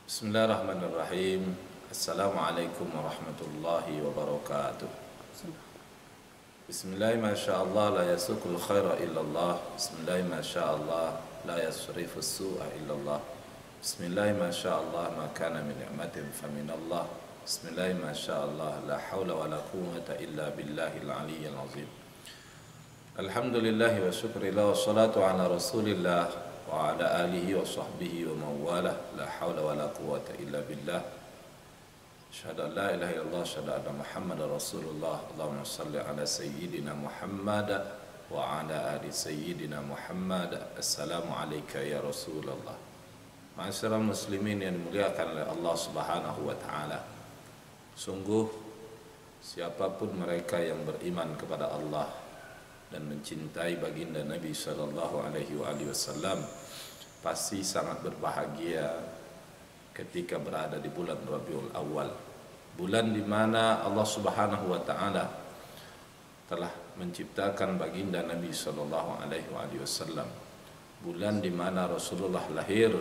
Bismillahirrahmanirrahim. Assalamualaikum warahmatullahi wabarakatuh. Bismillah masyaallah la yasuqul khaira illallah. Bismillah masyaallah la yasrifus su'a illallah. Bismillah masyaallah ma kana min ni'matin faminallah. Bismillah masyaallah la haula wa la quwwata illa billahil aliyyil azim. Alhamdulillah wa syukrillah wa salatu ala rasulillah wa ala alihi wa sahbihi wa mawalah. La hawla wa la quwwata illa billah. Asyhadu an la ilaha illallah, asyhadu anna Muhammadar Rasulullah. Allahumma salli ala sayyidina Muhammad wa ala ali sayyidina Muhammad. Assalamu alayka ya Rasulullah. Ma'asyiral muslimin yang dimuliakan oleh Allah Subhanahu wa taala. Sungguh siapapun mereka yang beriman kepada Allah dan mencintai baginda Nabi sallallahu alaihi wasallam pasti sangat berbahagia ketika berada di bulan Rabiul Awal, bulan di mana Allah Subhanahu wa taala telah menciptakan baginda Nabi sallallahu alaihi wasallam, bulan di mana Rasulullah lahir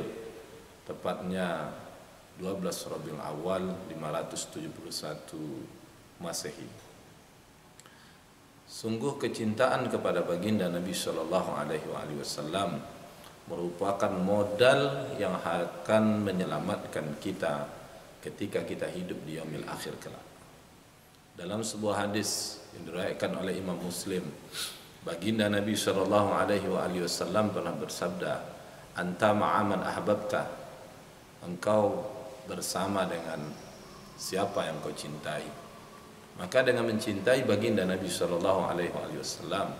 tepatnya 12 Rabiul Awal 571 Masehi. Sungguh kecintaan kepada baginda Nabi sallallahu alaihi wasallam merupakan modal yang akan menyelamatkan kita ketika kita hidup di yaumil akhir kelak. Dalam sebuah hadis yang diriwayatkan oleh Imam Muslim, baginda Nabi sallallahu alaihi wasallam pernah bersabda, "Anta ma'aman ahbabta." Engkau bersama dengan siapa yang kau cintai. Maka dengan mencintai baginda Nabi sallallahu alaihi wasallam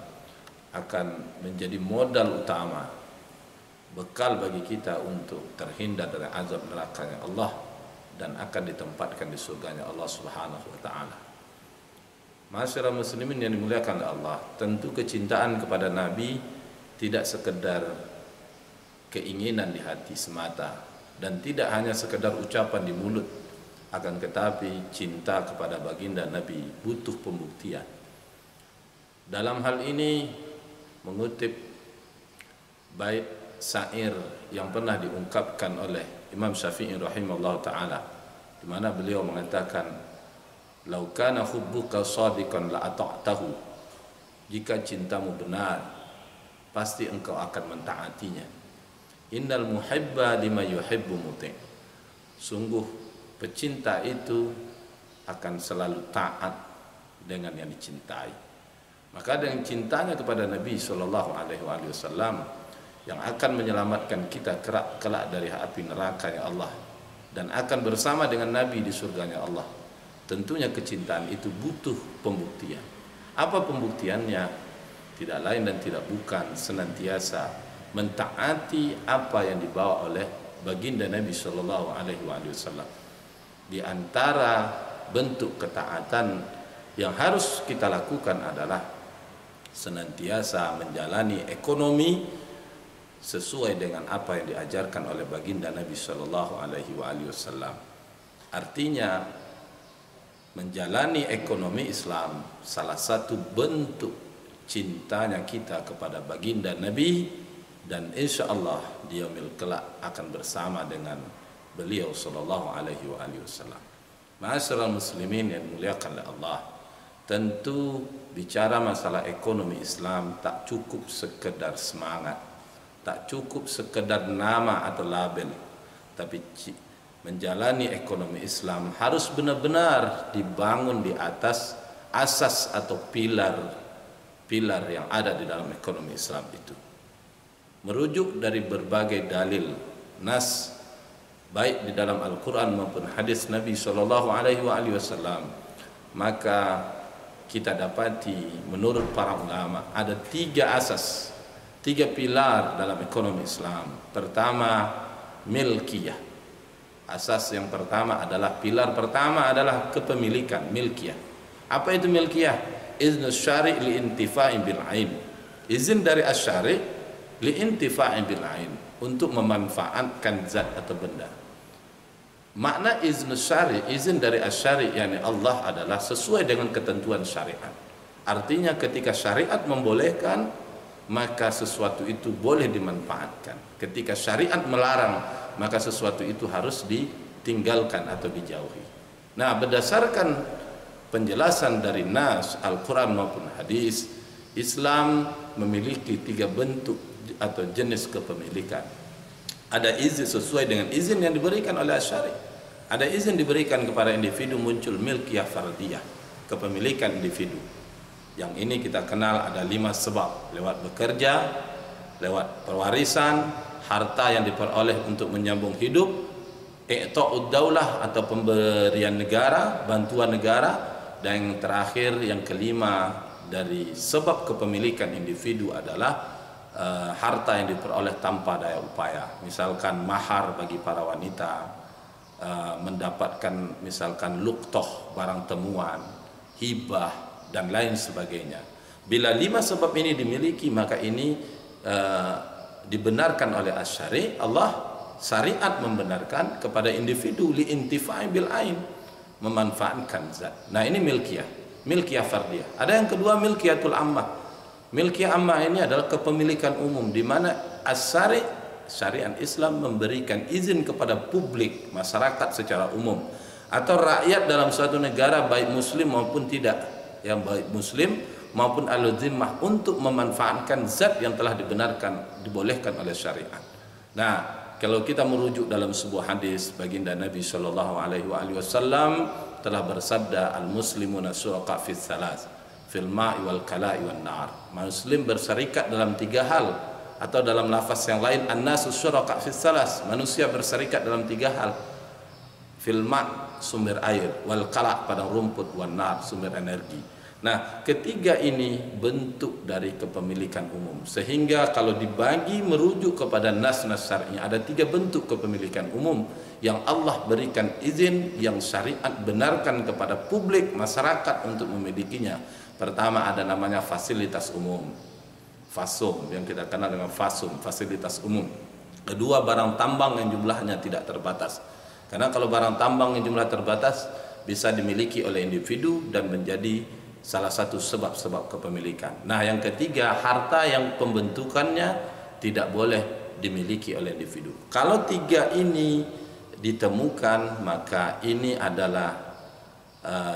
akan menjadi modal utama, bekal bagi kita untuk terhindar dari azab nerakanya Allah dan akan ditempatkan di surganya Allah Subhanahu wa taala. Ma'asyiral muslimin yang dimuliakan oleh Allah, tentu kecintaan kepada Nabi tidak sekedar keinginan di hati semata dan tidak hanya sekedar ucapan di mulut. Akan tetapi cinta kepada baginda Nabi butuh pembuktian. Dalam hal ini mengutip bait syair yang pernah diungkapkan oleh Imam Syafi'i rahimahullah ta'ala, di mana beliau mengatakan, "Lau kana hubbuka shadiqan la ata'tahu." Jika cintamu benar, pasti engkau akan mentaatinya. Innal muhibba lima yuhibbu muti'. Sungguh pecinta itu akan selalu taat dengan yang dicintai. Maka dengan cintanya kepada Nabi sallallahu alaihi wasallam yang akan menyelamatkan kita kelak dari api neraka ya Allah dan akan bersama dengan Nabi di surganya Allah. Tentunya kecintaan itu butuh pembuktian. Apa pembuktiannya? Tidak lain dan tidak bukan senantiasa mentaati apa yang dibawa oleh baginda Nabi sallallahu alaihi wasallam. Di antara bentuk ketaatan yang harus kita lakukan adalah senantiasa menjalani ekonomi sesuai dengan apa yang diajarkan oleh baginda Nabi sallallahu alaihi wasallam. Artinya menjalani ekonomi Islam salah satu bentuk cintanya kita kepada baginda Nabi, dan insya Allah di yaumil kelak akan bersama dengan beliau sallallahu alaihi wasallam. Ma'asyiral muslimin yang dimuliakan oleh Allah, tentu bicara masalah ekonomi Islam tak cukup sekedar semangat, tak cukup sekedar nama atau label, tapi menjalani ekonomi Islam harus benar-benar dibangun di atas asas atau pilar yang ada di dalam ekonomi Islam itu. Merujuk dari berbagai dalil nas baik di dalam Al-Quran maupun hadis Nabi sallallahu alaihi wasallam, maka kita dapati menurut para ulama ada 3 asas, 3 pilar dalam ekonomi Islam. Pertama, milkiyah. Asas yang pertama adalah, pilar pertama adalah kepemilikan, milkiyah. Apa itu milkiyah? Iznu syari' liintifa'in bil ain. Izin dari asy-syari' liintifa'in bil ain, untuk memanfaatkan zat atau benda. Makna iznu syari', izin dari asy-syari', yakni Allah adalah sesuai dengan ketentuan syariat. Artinya ketika syariat membolehkan, maka sesuatu itu boleh dimanfaatkan. Ketika syariat melarang, maka sesuatu itu harus ditinggalkan atau dijauhi. Nah, berdasarkan penjelasan dari nas Al-Quran maupun hadis, Islam memiliki 3 bentuk atau jenis kepemilikan. Ada izin sesuai dengan izin yang diberikan oleh syari. Ada izin diberikan kepada individu, muncul milkiyah fardiyah, kepemilikan individu. Yang ini kita kenal ada 5 sebab: lewat bekerja, lewat pewarisan, harta yang diperoleh untuk menyambung hidup, i'ta'ud daulah atau pemberian negara, bantuan negara, dan yang terakhir, yang kelima dari sebab kepemilikan individu adalah harta yang diperoleh tanpa daya upaya. Misalkan mahar bagi para wanita, mendapatkan misalkan luqtoh, barang temuan, hibah, dan lain sebagainya. Bila 5 sebab ini dimiliki, maka ini dibenarkan oleh asy-syari'. Allah syariat membenarkan kepada individu liintifa'i bil ain, memanfaatkan zat. Nah, ini milkiyah fardiyah. Ada yang kedua, milkiyatul ammah. Milkiyah ammah ini adalah kepemilikan umum, di mana syariat Islam memberikan izin kepada publik, masyarakat secara umum, atau rakyat dalam suatu negara, baik muslim maupun tidak, yang baik muslim maupun al-zimmah, untuk memanfaatkan zat yang telah dibolehkan oleh syariat. Nah, kalau kita merujuk dalam sebuah hadis, baginda Nabi sallallahu alaihi wasallam telah bersabda, al-muslimuna syuraka fi thalath, fil ma'i wal kala'i wan nar. Muslim berserikat dalam 3 hal, atau dalam lafaz yang lain, an-nasu syuraka fi thalath, manusia berserikat dalam 3 hal. Fil ma', sumber air, wal kala', padang rumput, wan nar, sumber energi. Nah, ketiga ini bentuk dari kepemilikan umum, sehingga kalau dibagi merujuk kepada nas-nas syar'i, ada 3 bentuk kepemilikan umum yang Allah berikan izin, yang syariat benarkan kepada publik, masyarakat untuk memilikinya. Pertama, ada namanya fasilitas umum, fasum, yang kita kenal dengan fasum, fasilitas umum. Kedua, barang tambang yang jumlahnya tidak terbatas, karena kalau barang tambang yang jumlah terbatas bisa dimiliki oleh individu dan menjadi salah satu sebab-sebab kepemilikan. Nah, yang ketiga, harta yang pembentukannya tidak boleh dimiliki oleh individu. Kalau 3 ini ditemukan, maka ini adalah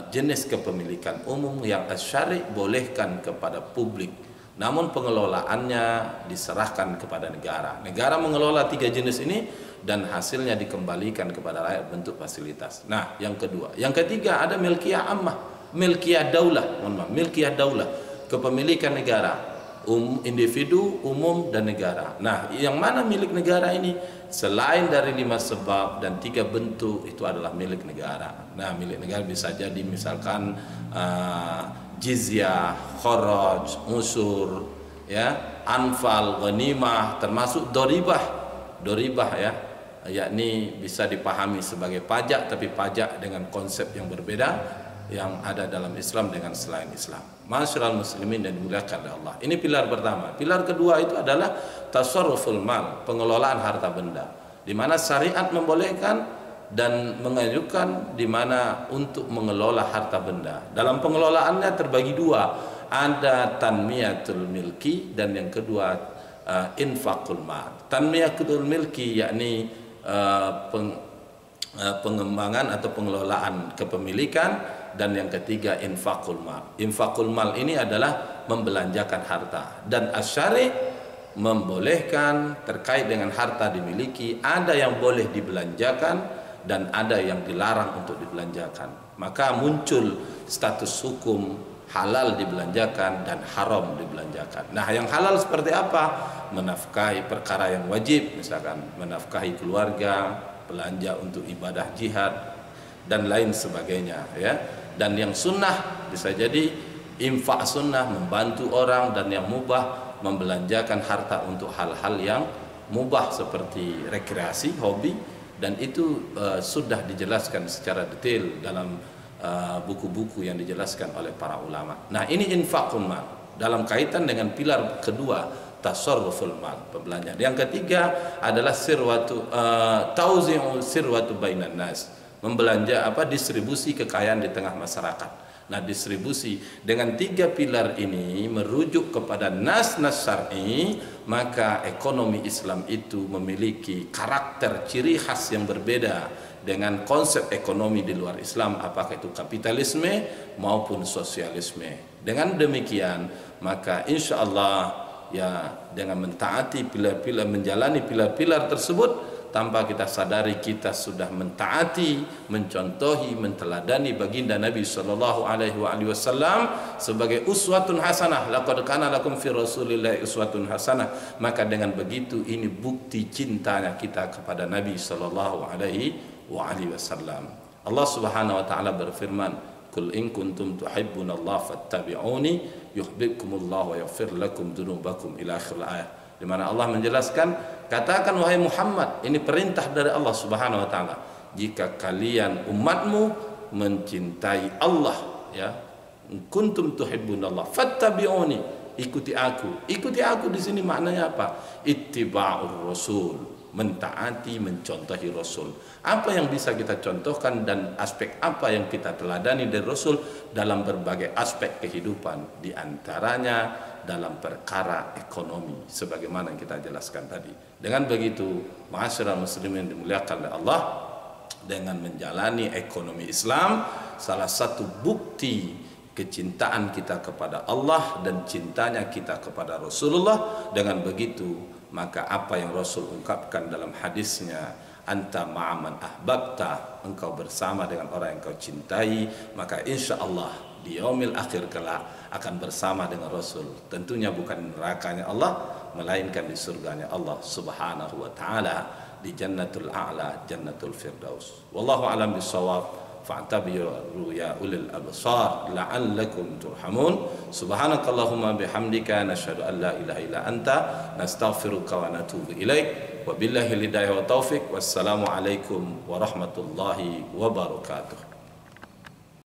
jenis kepemilikan umum yang asy-syari' bolehkan kepada publik, namun pengelolaannya diserahkan kepada negara. Negara mengelola 3 jenis ini dan hasilnya dikembalikan kepada rakyat bentuk fasilitas. Nah, yang kedua. Yang ketiga, ada milkiyah ammah, milkiyah daulah, milkiyah daulah, kepemilikan negara, individu, umum, dan negara. Nah, yang mana milik negara ini? Selain dari 5 sebab dan 3 bentuk, itu adalah milik negara. Nah, milik negara bisa jadi misalkan jizyah, kharaj, usur, ya, anfal, ghanimah, termasuk doribah ya, yakni bisa dipahami sebagai pajak, tapi pajak dengan konsep yang berbeda yang ada dalam Islam dengan selain Islam. Masyarul muslimin dan dimuliakan oleh Allah. Ini pilar pertama. Pilar kedua itu adalah tasarruful mal, pengelolaan harta benda, di mana syariat membolehkan dan mengajukan di mana untuk mengelola harta benda. Dalam pengelolaannya terbagi 2. Ada tanmiyatul milki, dan yang kedua infaqul mal. Tanmiyatul milki yakni pengembangan atau pengelolaan kepemilikan, dan yang ketiga infaqul mal. Infaqul mal ini adalah membelanjakan harta, dan asy-syari' membolehkan terkait dengan harta dimiliki, ada yang boleh dibelanjakan dan ada yang dilarang untuk dibelanjakan. Maka muncul status hukum halal dibelanjakan dan haram dibelanjakan. Nah, yang halal seperti apa? Menafkahi perkara yang wajib, misalkan menafkahi keluarga, belanja untuk ibadah jihad, dan lain sebagainya, ya. Dan yang sunnah bisa jadi infak sunnah, membantu orang, dan yang mubah membelanjakan harta untuk hal-hal yang mubah seperti rekreasi, hobi, dan itu sudah dijelaskan secara detail dalam buku-buku yang dijelaskan oleh para ulama. Nah, ini infaqul mal dalam kaitan dengan pilar kedua, tasarruful mal, pembelanjaan. Yang ketiga adalah tauzi'u sirwatu bainan nas, membelanja distribusi kekayaan di tengah masyarakat. Nah, distribusi dengan 3 pilar ini merujuk kepada nas-nas syar'i, maka ekonomi Islam itu memiliki karakter ciri khas yang berbeda dengan konsep ekonomi di luar Islam, apakah itu kapitalisme maupun sosialisme. Dengan demikian, maka insya Allah ya, dengan mentaati pilar-pilar, menjalani pilar-pilar tersebut, tanpa kita sadari kita sudah mentaati, mencontohi, menteladani baginda Nabi sallallahu alaihi wasallam sebagai uswatun hasanah. Laqad kana lakum fi Rasulillahi uswatun hasanah. Maka dengan begitu ini bukti cintanya kita kepada Nabi sallallahu alaihi wasallam. Allah Subhanahu wa taala berfirman, "Qul in kuntum tuhibbunallaha fattabi'uni yuhibbukumullahu wa yaghfir lakum dzunubakum" ila akhir ayat. Di mana Allah menjelaskan, katakan wahai Muhammad, ini perintah dari Allah Subhanahu wa taala, jika kalian umatmu mencintai Allah, ya, kuntum tuhibbunallah fattabi'uni, ikuti aku. Ikuti aku di sini maknanya apa? Ittiba'ur rasul, mentaati, mencontohi Rasul. Apa yang bisa kita contohkan dan aspek apa yang kita teladani dari Rasul dalam berbagai aspek kehidupan, di antaranya dalam perkara ekonomi sebagaimana yang kita jelaskan tadi. Dengan begitu, ma'asyiral muslimin dimuliakan oleh Allah, dengan menjalani ekonomi Islam, salah satu bukti kecintaan kita kepada Allah dan cintanya kita kepada Rasulullah. Dengan begitu, maka apa yang Rasul ungkapkan dalam hadisnya, anta ma'aman ahbabta, engkau bersama dengan orang yang kau cintai, maka insya Allah di yaumil akhir kelak akan bersama dengan Rasul. Tentunya bukan nerakanya Allah, melainkan di surganya Allah Subhanahu wa taala, di jannatul a'la, jannatul firdaus. Wallahu alam bisawab. Fa'tabiru ya ulil absar la'allakum turhamun. Subhanakallahumma bihamdika nashhadu an la ilaha illa anta nastaghfiruka wa natubu ilaik. Wabillahi hidayah wa taufik. Wassalamu alaikum warahmatullahi wabarakatuh.